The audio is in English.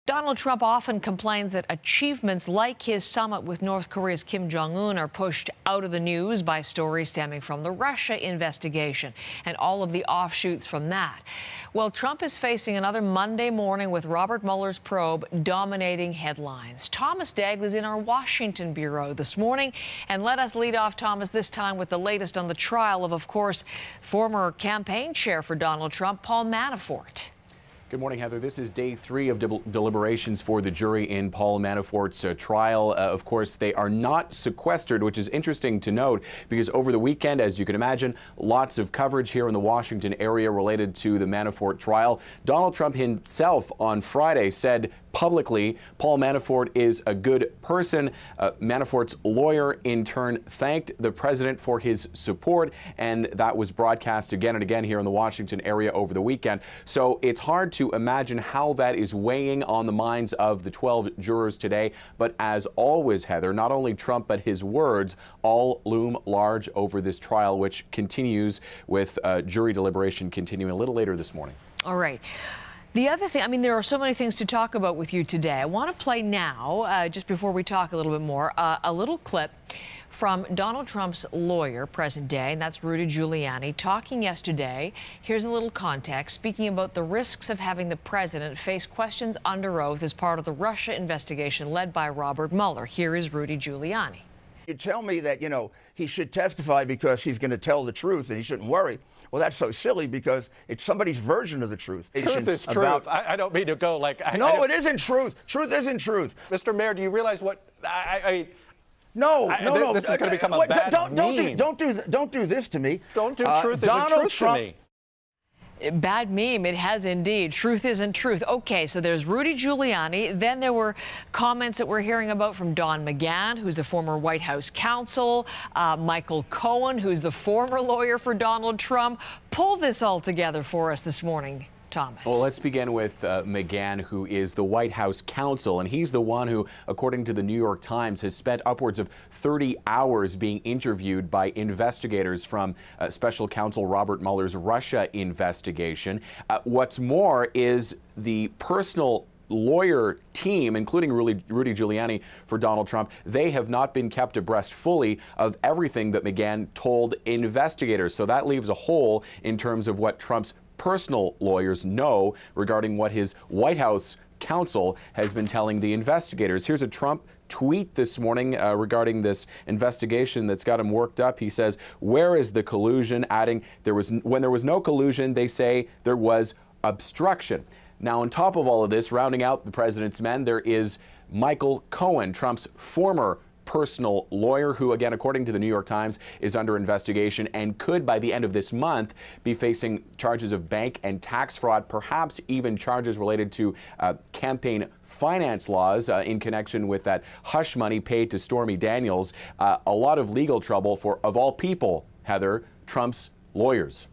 Donald Trump often complains that achievements like his summit with North Korea's Kim Jong-un are pushed out of the news by stories stemming from the Russia investigation and all of the offshoots from that. Well, Trump is facing another Monday morning with Robert Mueller's probe dominating headlines. Thomas Daigle is in our Washington bureau this morning, and let us lead off, Thomas, this time with the latest on the trial of course, former campaign chair for Donald Trump, Paul Manafort. Good morning, Heather. This is day 3 of deliberations for the jury in Paul Manafort's trial. Of course, they are not sequestered, which is interesting to note because over the weekend, as you can imagine, lots of coverage here in the Washington area related to the Manafort trial. Donald Trump himself on Friday said publicly Paul Manafort is a good person. Manafort's lawyer in turn thanked the president for his support, and that was broadcast again and again here in the Washington area over the weekend. So it's hard to imagine how that is weighing on the minds of the 12 jurors today. But as always, Heather, not only Trump but his words all loom large over this trial, which continues with jury deliberation continuing a little later this morning. All right. The other thing, I mean, there are so many things to talk about with you today. I want to play now, just before we talk a little bit more, a little clip from Donald Trump's lawyer, present day, and that's Rudy Giuliani, talking yesterday. Here's a little context, speaking about the risks of having the president face questions under oath as part of the Russia investigation led by Robert Mueller. Here is Rudy Giuliani. You tell me that, he should testify because he's going to tell the truth and he shouldn't worry. Well, that's so silly because it's somebody's version of the truth. Truth is truth. I don't mean to go like... No, it isn't truth. Truth isn't truth. Mr. Mayor, do you realize what... No. This is going to become a bad meme. Don't do this to me. Don't do truth isn't truth to me. Bad meme, it has indeed. Truth isn't truth. Okay, so there's Rudy Giuliani. Then there were comments that we're hearing about from Don McGahn, who's a former White House counsel, Michael Cohen, who's the former lawyer for Donald Trump. Pull this all together for us this morning, Thomas. Well, let's begin with McGahn, who is the White House counsel, and he's the one who, according to the New York Times, has spent upwards of 30 hours being interviewed by investigators from special counsel Robert Mueller's Russia investigation. What's more is the personal lawyer team, including Rudy Giuliani for Donald Trump, they have not been kept abreast fully of everything that McGahn told investigators. So that leaves a hole in terms of what Trump's personal lawyers know regarding what his White House counsel has been telling the investigators. Here's a Trump tweet this morning regarding this investigation that's got him worked up. He says, "Where is the collusion?" adding, when there was no collusion, they say there was obstruction. Now, on top of all of this, rounding out the president's men, there is Michael Cohen, Trump's former personal lawyer, who, again, according to the New York Times, is under investigation and could, by the end of this month, be facing charges of bank and tax fraud, perhaps even charges related to campaign finance laws in connection with that hush money paid to Stormy Daniels. A lot of legal trouble for, of all people, Heather, Trump's lawyers.